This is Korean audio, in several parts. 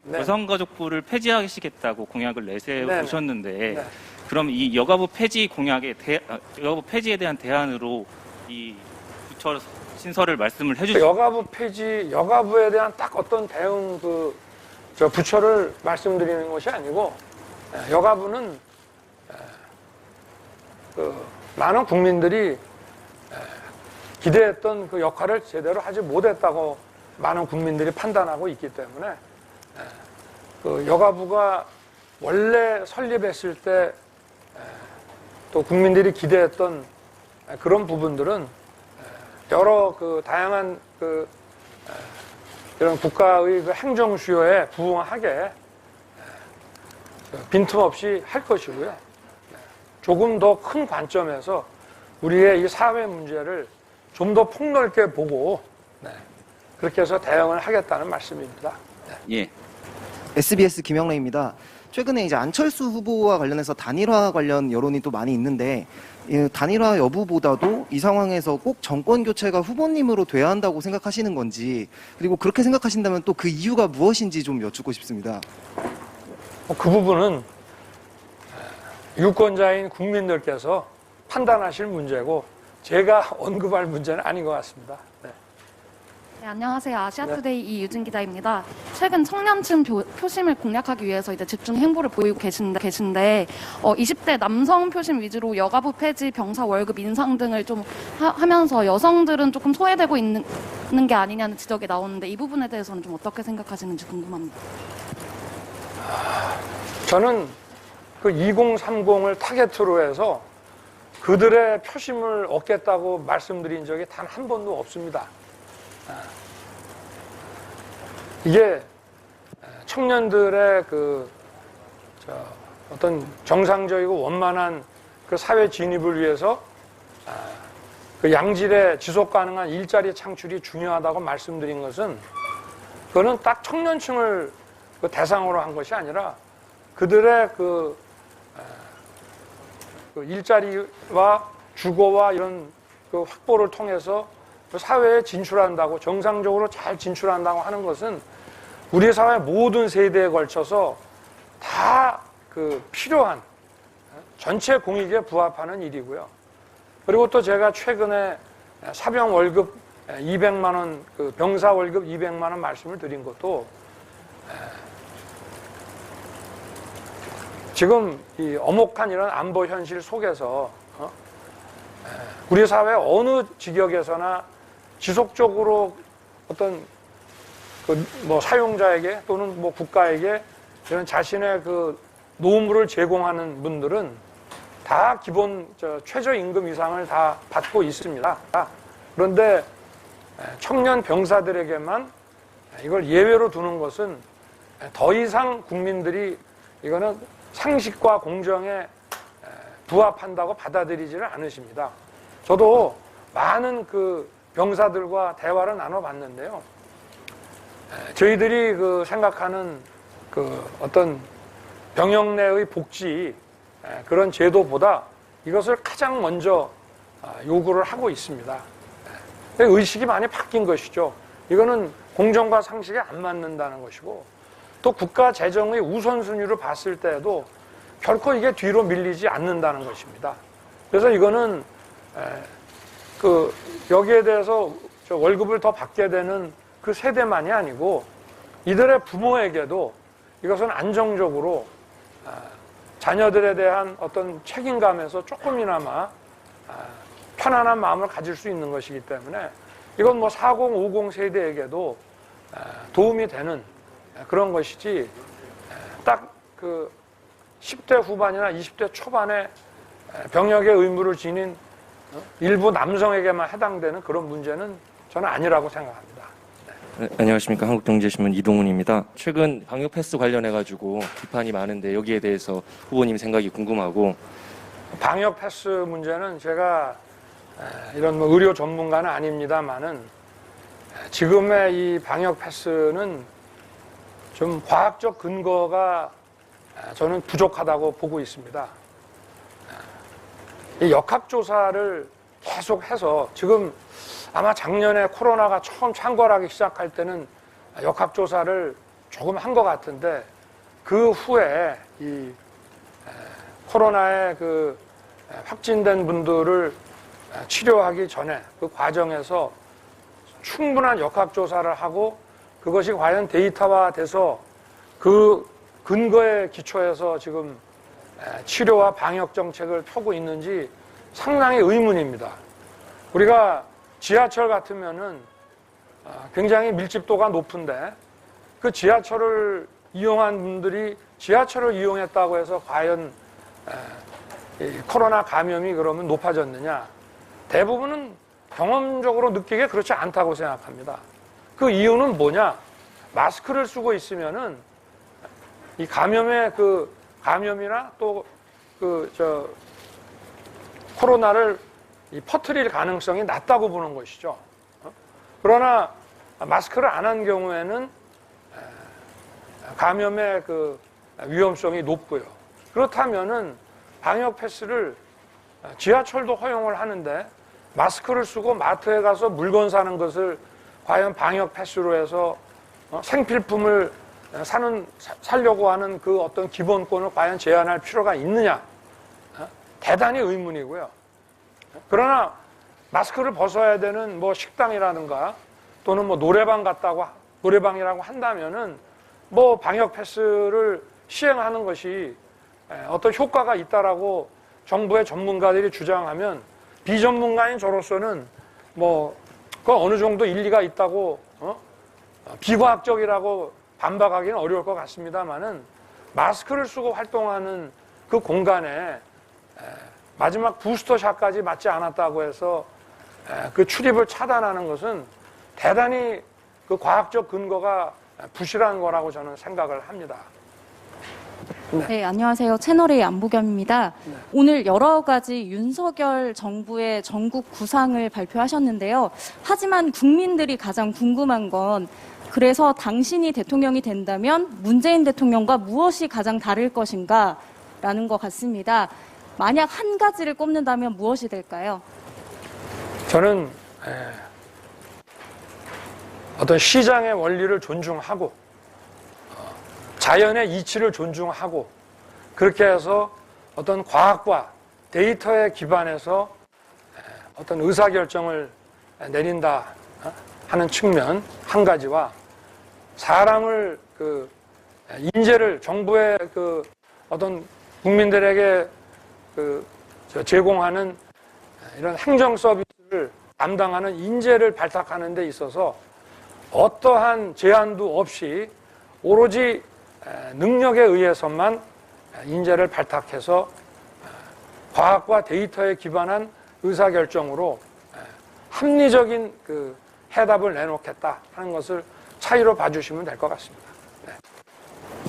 네. 여성가족부를 폐지하시겠다고 공약을 네. 내세우셨는데 네. 그럼 이 여가부 폐지 공약에 여가부 폐지에 대한 대안으로 이 부처 신설을 말씀을 해주시죠. 여가부 폐지, 여가부에 대한 딱 어떤 대응 부처를 말씀드리는 것이 아니고, 여가부는 많은 국민들이 기대했던 그 역할을 제대로 하지 못했다고 많은 국민들이 판단하고 있기 때문에 그 여가부가 원래 설립했을 때 또 국민들이 기대했던 그런 부분들은 여러 그 다양한 이런 국가의 그 행정 수요에 부응하게 빈틈없이 할 것이고요. 조금 더 큰 관점에서 우리의 이 사회 문제를 좀 더 폭넓게 보고 그렇게 해서 대응을 하겠다는 말씀입니다. 예. SBS 김영래입니다. 최근에 이제 안철수 후보와 관련해서 단일화 관련 여론이 또 많이 있는데, 이 단일화 여부보다도 이 상황에서 꼭 정권 교체가 후보님으로 돼야 한다고 생각하시는 건지, 그리고 그렇게 생각하신다면 또 그 이유가 무엇인지 좀 여쭙고 싶습니다. 그 부분은 유권자인 국민들께서 판단하실 문제고 제가 언급할 문제는 아닌 것 같습니다. 네. 네, 안녕하세요. 아시아투데이 이유진 기자입니다. 최근 청년층 표심을 공략하기 위해서 이제 집중 행보를 보이고 계신데 20대 남성 표심 위주로 여가부 폐지, 병사 월급 인상 등을 좀 하면서 여성들은 조금 소외되고 있는 게 아니냐는 지적이 나오는데 이 부분에 대해서는 좀 어떻게 생각하시는지 궁금합니다. 저는 그 2030을 타겟으로 해서 그들의 표심을 얻겠다고 말씀드린 적이 단 한 번도 없습니다. 이게 청년들의 어떤 정상적이고 원만한 그 사회 진입을 위해서 그 양질의 지속 가능한 일자리 창출이 중요하다고 말씀드린 것은 그거는 딱 청년층을 그 대상으로 한 것이 아니라 그들의 그 일자리와 주거와 이런 그 확보를 통해서 그 사회에 진출한다고, 정상적으로 잘 진출한다고 하는 것은 우리 사회 모든 세대에 걸쳐서 다 그 필요한 전체 공익에 부합하는 일이고요. 그리고 또 제가 최근에 사병 월급 200만 원, 그 병사 월급 200만 원 말씀을 드린 것도 지금 이 엄혹한 이런 안보 현실 속에서 우리 사회 어느 직역에서나 지속적으로 어떤 사용자에게 또는 국가에게 이런 자신의 그 노무를 제공하는 분들은 다 기본 최저임금 이상을 다 받고 있습니다. 그런데 청년 병사들에게만 이걸 예외로 두는 것은 더 이상 국민들이 이거는 상식과 공정에 부합한다고 받아들이지를 않으십니다. 저도 많은 그 병사들과 대화를 나눠봤는데요. 저희들이 그 생각하는 그 어떤 병역 내의 복지 그런 제도보다 이것을 가장 먼저 요구를 하고 있습니다. 의식이 많이 바뀐 것이죠. 이거는 공정과 상식에 안 맞는다는 것이고 또 국가 재정의 우선순위로 봤을 때에도 결코 이게 뒤로 밀리지 않는다는 것입니다. 그래서 이거는 여기에 대해서 월급을 더 받게 되는 그 세대만이 아니고 이들의 부모에게도 이것은 안정적으로 자녀들에 대한 어떤 책임감에서 조금이나마 편안한 마음을 가질 수 있는 것이기 때문에 이건 40, 50 세대에게도 도움이 되는 그런 것이지 딱 그 10대 후반이나 20대 초반에 병역의 의무를 지닌 일부 남성에게만 해당되는 그런 문제는 저는 아니라고 생각합니다. 네, 안녕하십니까. 한국경제신문 이동훈입니다. 최근 방역 패스 관련해가지고 비판이 많은데 여기에 대해서 후보님 생각이 궁금하고. 방역 패스 문제는 제가 이런 의료 전문가는 아닙니다만은 지금의 이 방역 패스는 좀 과학적 근거가 저는 부족하다고 보고 있습니다. 이 역학조사를 계속해서 지금 아마 작년에 코로나가 처음 창궐하기 시작할 때는 역학조사를 조금 한 것 같은데 그 후에 이 코로나에 그 확진된 분들을 치료하기 전에 그 과정에서 충분한 역학조사를 하고 그것이 과연 데이터화돼서 그 근거에 기초해서 지금 치료와 방역 정책을 펴고 있는지 상당히 의문입니다. 우리가 지하철 같으면은 굉장히 밀집도가 높은데 그 지하철을 이용한 분들이 지하철을 이용했다고 해서 과연 이 코로나 감염이 그러면 높아졌느냐? 대부분은 경험적으로 느끼기에 그렇지 않다고 생각합니다. 그 이유는 뭐냐? 마스크를 쓰고 있으면은 이 감염이나 또 코로나를 퍼뜨릴 가능성이 낮다고 보는 것이죠. 그러나 마스크를 안 한 경우에는 감염의 그 위험성이 높고요. 그렇다면은 방역 패스를 지하철도 허용을 하는데 마스크를 쓰고 마트에 가서 물건 사는 것을 과연 방역 패스로 해서 생필품을 사려고 하는 그 어떤 기본권을 과연 제한할 필요가 있느냐? 대단히 의문이고요. 그러나 마스크를 벗어야 되는 뭐 식당이라든가 또는 뭐 노래방이라고 한다면은 뭐 방역 패스를 시행하는 것이 어떤 효과가 있다라고 정부의 전문가들이 주장하면 비전문가인 저로서는 뭐 그 어느 정도 일리가 있다고 비과학적이라고 반박하기는 어려울 것 같습니다만은 마스크를 쓰고 활동하는 그 공간에 마지막 부스터샷까지 맞지 않았다고 해서 그 출입을 차단하는 것은 대단히 그 과학적 근거가 부실한 거라고 저는 생각을 합니다. 네, 안녕하세요. 채널A 안보겸입니다. 네. 오늘 여러 가지 윤석열 정부의 전국 구상을 발표하셨는데요. 하지만 국민들이 가장 궁금한 건 그래서 당신이 대통령이 된다면 문재인 대통령과 무엇이 가장 다를 것인가 라는 것 같습니다. 만약 한 가지를 꼽는다면 무엇이 될까요? 저는 어떤 시장의 원리를 존중하고 자연의 이치를 존중하고 그렇게 해서 어떤 과학과 데이터에 기반해서 어떤 의사결정을 내린다 하는 측면 한 가지와 사람을 인재를 정부의 어떤 국민들에게 제공하는 이런 행정 서비스를 담당하는 인재를 발탁하는 데 있어서 어떠한 제한도 없이 오로지 능력에 의해서만 인재를 발탁해서 과학과 데이터에 기반한 의사결정으로 합리적인 해답을 내놓겠다 하는 것을 차이로 봐주시면 될 것 같습니다.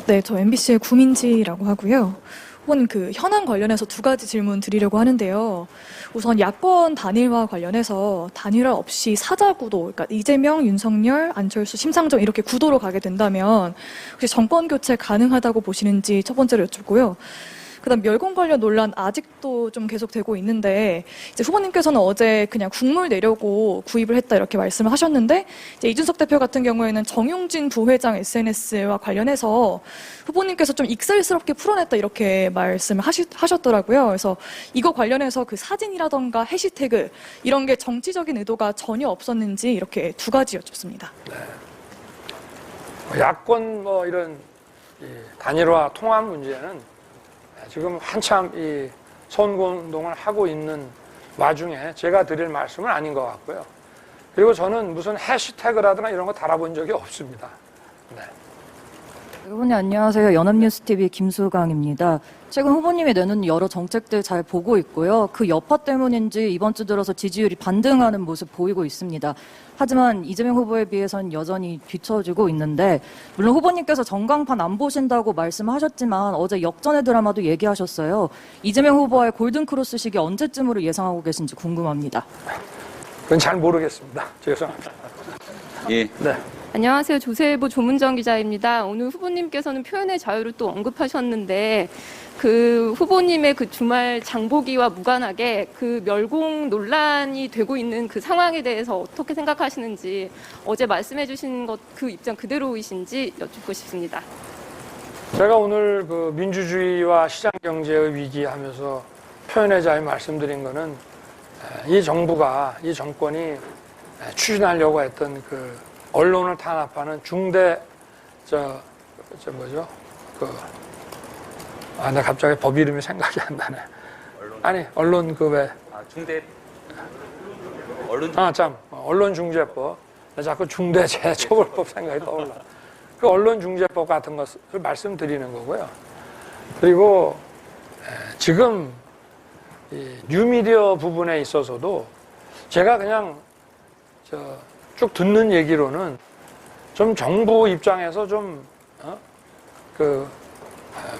네, 저 MBC의 구민지라고 하고요. 후보님 현안 관련해서 두 가지 질문 드리려고 하는데요. 우선 야권 단일화 관련해서 단일화 없이 사자구도, 그러니까 이재명, 윤석열, 안철수, 심상정 이렇게 구도로 가게 된다면 혹시 정권 교체 가능하다고 보시는지 첫 번째로 여쭙고요. 그다음 멸공 관련 논란 아직도 좀 계속되고 있는데 이제 후보님께서는 어제 그냥 국물 내려고 구입을 했다 이렇게 말씀을 하셨는데 이제 이준석 대표 같은 경우에는 정용진 부회장 SNS와 관련해서 후보님께서 좀 익살스럽게 풀어냈다 이렇게 말씀을 하셨더라고요. 그래서 이거 관련해서 그 사진이라던가 해시태그 이런 게 정치적인 의도가 전혀 없었는지 이렇게 두 가지 여쭙습니다. 네. 야권 이런 단일화 통합 문제는 지금 한참 이 선거운동을 하고 있는 와중에 제가 드릴 말씀은 아닌 것 같고요. 그리고 저는 무슨 해시태그라든가 이런 거 달아본 적이 없습니다. 네. 후보님 안녕하세요. 연합뉴스TV 김수강입니다. 최근 후보님이 내놓은 여러 정책들 잘 보고 있고요. 그 여파 때문인지 이번 주 들어서 지지율이 반등하는 모습 보이고 있습니다. 하지만 이재명 후보에 비해서는 여전히 뒤처지고 있는데 물론 후보님께서 전광판 안 보신다고 말씀하셨지만 어제 역전의 드라마도 얘기하셨어요. 이재명 후보와의 골든크로스 시기 언제쯤으로 예상하고 계신지 궁금합니다. 그건 잘 모르겠습니다. 죄송합니다. 예. 네. 안녕하세요. 조세일보 조문정 기자입니다. 오늘 후보님께서는 표현의 자유를 또 언급하셨는데 그 후보님의 그 주말 장보기와 무관하게 그 멸공 논란이 되고 있는 그 상황에 대해서 어떻게 생각하시는지 어제 말씀해 주신 것 그 입장 그대로이신지 여쭙고 싶습니다. 제가 오늘 그 민주주의와 시장 경제의 위기 하면서 표현의 자유 말씀드린 거는 이 정부가, 이 정권이 추진하려고 했던 그 언론을 탄압하는 중대, 나 갑자기 법 이름이 생각이 안 나네. 아니, 언론 그 왜. 중대 언론중재법. 나 자꾸 중대재해처벌법 생각이 떠올라. 그 언론중재법 같은 것을 말씀드리는 거고요. 그리고 지금 이 뉴미디어 부분에 있어서도 제가 그냥 쭉 듣는 얘기로는 좀 정부 입장에서 좀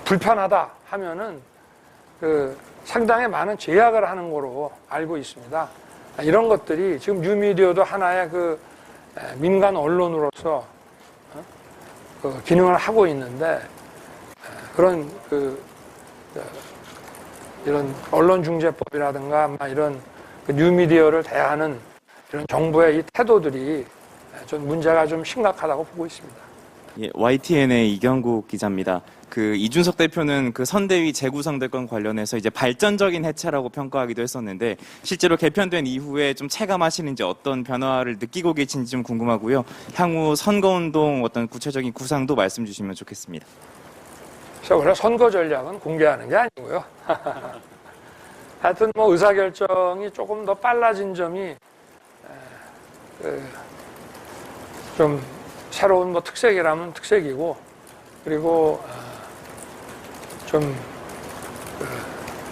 불편하다 하면은 상당히 많은 제약을 하는 거로 알고 있습니다. 이런 것들이 지금 뉴미디어도 하나의 민간 언론으로서 기능을 하고 있는데 그런 이런 언론중재법이라든가 이런 뉴미디어를 대하는 이런 정부의 이 태도들이 좀 문제가 좀 심각하다고 보고 있습니다. 예, YTN의 이경국 기자입니다. 이준석 대표는 선대위 재구성될 건 관련해서 이제 발전적인 해체라고 평가하기도 했었는데 실제로 개편된 이후에 좀 체감하시는지 어떤 변화를 느끼고 계신지 좀 궁금하고요. 향후 선거운동 어떤 구체적인 구상도 말씀 주시면 좋겠습니다. 그래서 원래 선거 전략은 공개하는 게 아니고요. 하여튼 의사결정이 조금 더 빨라진 점이 좀 새로운 특색이라면 특색이고, 그리고 좀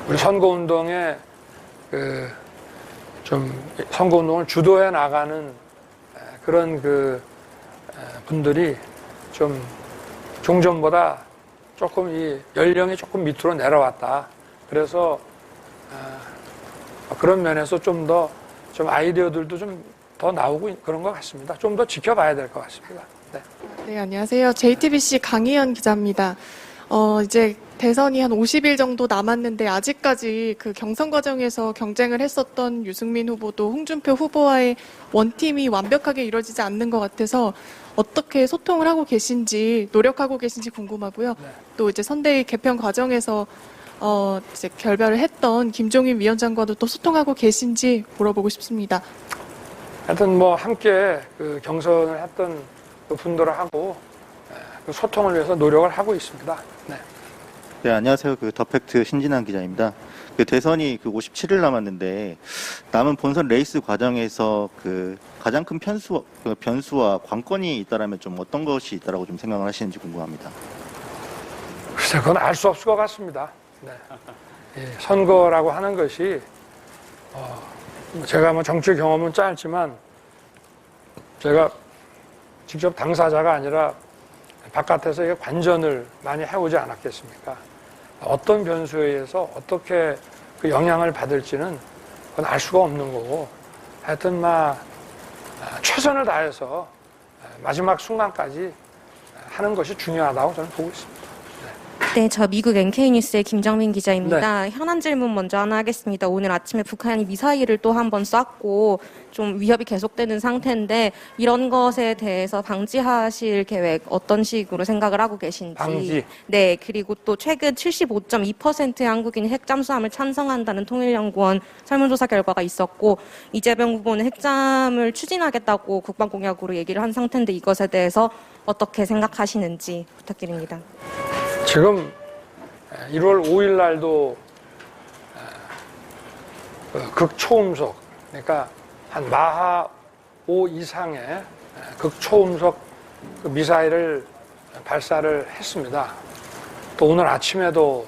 우리 선거운동에 좀 선거운동을 주도해 나가는 그런 분들이 좀 종전보다 조금 이 연령이 조금 밑으로 내려왔다. 그래서 그런 면에서 좀 더 아이디어들도 좀 더 나오고 그런 것 같습니다. 좀 더 지켜봐야 될 것 같습니다. 네. 네, 안녕하세요. JTBC 강희연 기자입니다. 이제 대선이 한 50일 정도 남았는데 아직까지 경선 과정에서 경쟁을 했었던 유승민 후보도 홍준표 후보와의 원팀이 완벽하게 이루어지지 않는 것 같아서 어떻게 소통을 하고 계신지, 노력하고 계신지 궁금하고요. 네. 또 이제 선대위 개편 과정에서 이제 결별을 했던 김종인 위원장과도 또 소통하고 계신지 물어보고 싶습니다. 하여튼 함께 경선을 했던 분들하고 소통을 위해서 노력을 하고 있습니다. 네. 네, 안녕하세요. 더 팩트 신진환 기자입니다. 대선이 57일 남았는데 남은 본선 레이스 과정에서 가장 큰 변수와 관건이 있다라면 좀 어떤 것이 있다라고 좀 생각을 하시는지 궁금합니다. 글쎄, 그건 알 수 없을 것 같습니다. 네. 선거라고 하는 것이 제가 정치 경험은 짧지만 제가 직접 당사자가 아니라 바깥에서 관전을 많이 해오지 않았겠습니까? 어떤 변수에 의해서 어떻게 영향을 받을지는 그건 알 수가 없는 거고, 하여튼 최선을 다해서 마지막 순간까지 하는 것이 중요하다고 저는 보고 있습니다. 네, 저 미국 NK뉴스의 김정민 기자입니다. 네. 현안 질문 먼저 하나 하겠습니다. 오늘 아침에 북한이 미사일을 또 한 번 쐈고 좀 위협이 계속되는 상태인데 이런 것에 대해서 방지하실 계획 어떤 식으로 생각을 하고 계신지. 방지. 네, 그리고 또 최근 75.2%의 한국인이 핵 잠수함을 찬성한다는 통일연구원 설문조사 결과가 있었고 이재명 후보는 핵잠을 추진하겠다고 국방공약으로 얘기를 한 상태인데 이것에 대해서 어떻게 생각하시는지 부탁드립니다. 지금 1월 5일 날도 극초음속, 그러니까 한 마하 5 이상의 극초음속 미사일을 발사를 했습니다. 또 오늘 아침에도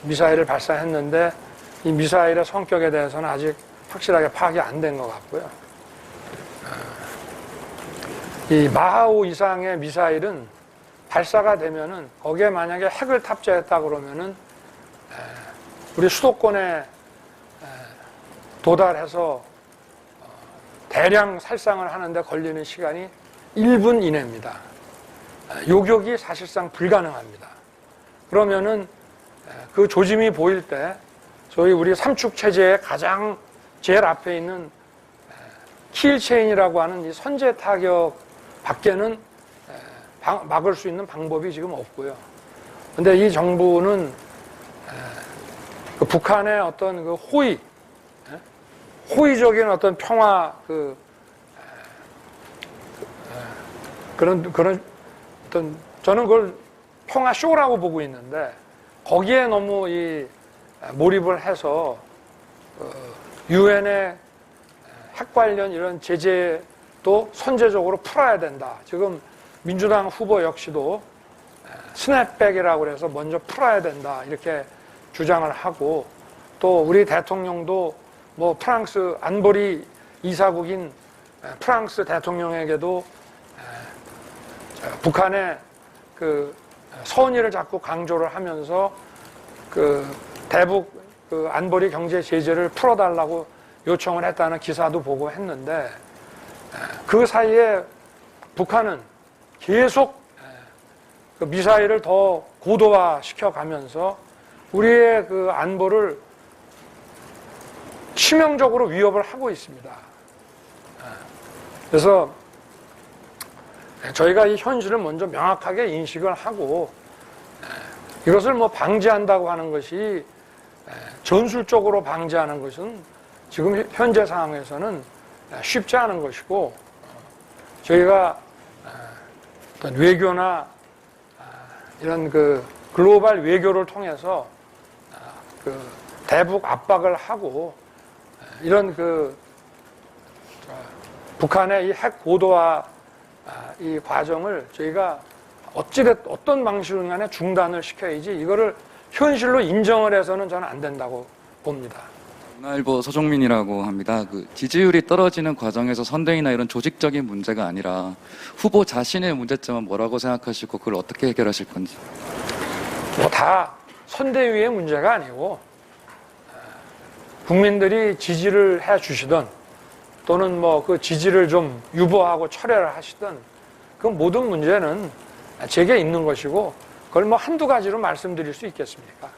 미사일을 발사했는데 이 미사일의 성격에 대해서는 아직 확실하게 파악이 안 된 것 같고요. 이 마하 5 이상의 미사일은 발사가 되면은 거기에 만약에 핵을 탑재했다 그러면은 우리 수도권에 도달해서 대량 살상을 하는데 걸리는 시간이 1분 이내입니다. 요격이 사실상 불가능합니다. 그러면은 그 조짐이 보일 때 소위 우리 삼축 체제의 가장 제일 앞에 있는 킬체인이라고 하는 이 선제 타격 밖에는 막을 수 있는 방법이 지금 없고요. 근데 이 정부는 그 북한의 어떤 그 호의적인 어떤 평화 그런 어떤 저는 그걸 평화 쇼라고 보고 있는데 거기에 너무 이 몰입을 해서 유엔의 핵 관련 이런 제재도 선제적으로 풀어야 된다. 지금 민주당 후보 역시도 스냅백이라고 그래서 먼저 풀어야 된다. 이렇게 주장을 하고 또 우리 대통령도 뭐 프랑스 안보리 이사국인 프랑스 대통령에게도 북한의 그 선의를 자꾸 강조를 하면서 그 대북 그 안보리 경제 제재를 풀어달라고 요청을 했다는 기사도 보고 했는데 그 사이에 북한은 계속 그 미사일을 더 고도화 시켜가면서 우리의 그 안보를 치명적으로 위협을 하고 있습니다. 그래서 저희가 이 현실을 먼저 명확하게 인식을 하고 이것을 뭐 방지한다고 하는 것이 전술적으로 방지하는 것은 지금 현재 상황에서는 쉽지 않은 것이고 저희가 어떤 외교나 이런 그 글로벌 외교를 통해서 그 대북 압박을 하고 이런 그 북한의 이 핵 고도화 이 과정을 저희가 어떤 방식으로 간에 중단을 시켜야지 이거를 현실로 인정을 해서는 저는 안 된다고 봅니다. 문화일보 서종민이라고 합니다. 그 지지율이 떨어지는 과정에서 선대위나 이런 조직적인 문제가 아니라 후보 자신의 문제점은 뭐라고 생각하시고 그걸 어떻게 해결하실 건지. 뭐 다 선대위의 문제가 아니고 국민들이 지지를 해 주시던 또는 뭐 그 지지를 좀 유보하고 철회를 하시던 그 모든 문제는 제게 있는 것이고 그걸 뭐 한두 가지로 말씀드릴 수 있겠습니까?